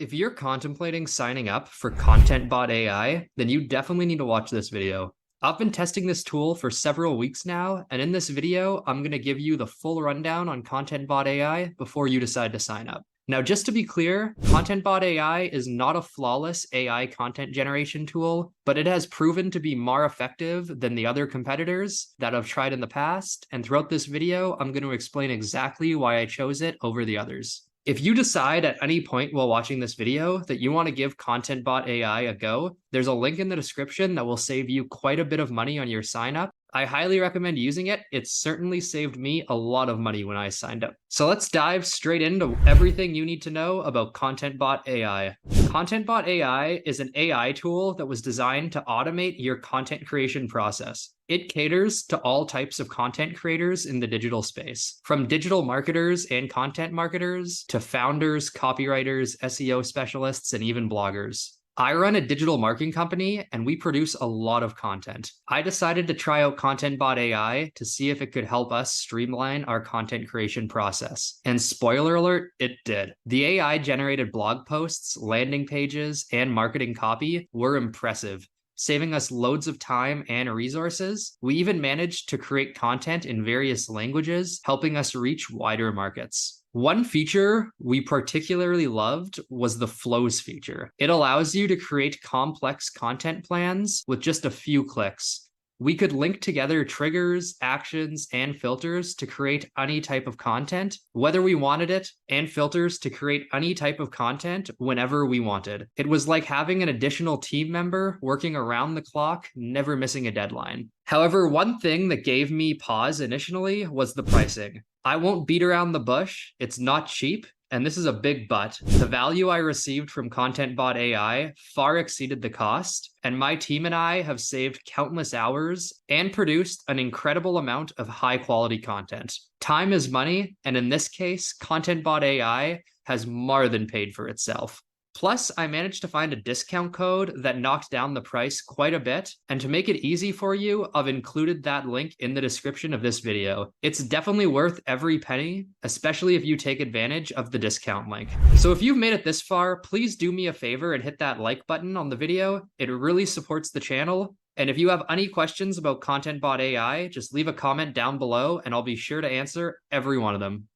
If you're contemplating signing up for Contentbot AI, then you definitely need to watch this video. I've been testing this tool for several weeks now, and in this video, I'm going to give you the full rundown on Contentbot AI before you decide to sign up. Now, just to be clear, Contentbot AI is not a flawless AI content generation tool, but it has proven to be more effective than the other competitors that I've tried in the past, and throughout this video, I'm going to explain exactly why I chose it over the others. If you decide at any point while watching this video that you want to give Contentbot AI a go, there's a link in the description that will save you quite a bit of money on your sign up. I highly recommend using it. It's certainly saved me a lot of money when I signed up. So let's dive straight into everything you need to know about Contentbot AI. Contentbot AI is an AI tool that was designed to automate your content creation process. It caters to all types of content creators in the digital space, from digital marketers and content marketers to founders, copywriters, SEO specialists, and even bloggers. I run a digital marketing company and we produce a lot of content. I decided to try out Contentbot AI to see if it could help us streamline our content creation process. And spoiler alert, it did. The AI generated blog posts, landing pages, and marketing copy were impressive, saving us loads of time and resources. We even managed to create content in various languages, helping us reach wider markets. One feature we particularly loved was the flows feature. It allows you to create complex content plans with just a few clicks. We could link together triggers, actions, and filters to create any type of content, whether we wanted it, and filters to create any type of content whenever we wanted. It was like having an additional team member working around the clock, never missing a deadline. However, one thing that gave me pause initially was the pricing. I won't beat around the bush. It's not cheap. And this is a big but. The value I received from Contentbot AI far exceeded the cost, and my team and I have saved countless hours and produced an incredible amount of high quality content. Time is money, and in this case, Contentbot AI has more than paid for itself. Plus, I managed to find a discount code that knocked down the price quite a bit, and to make it easy for you, I've included that link in the description of this video. It's definitely worth every penny, especially if you take advantage of the discount link. So if you've made it this far, please do me a favor and hit that like button on the video. It really supports the channel. And if you have any questions about Contentbot AI, just leave a comment down below and I'll be sure to answer every one of them.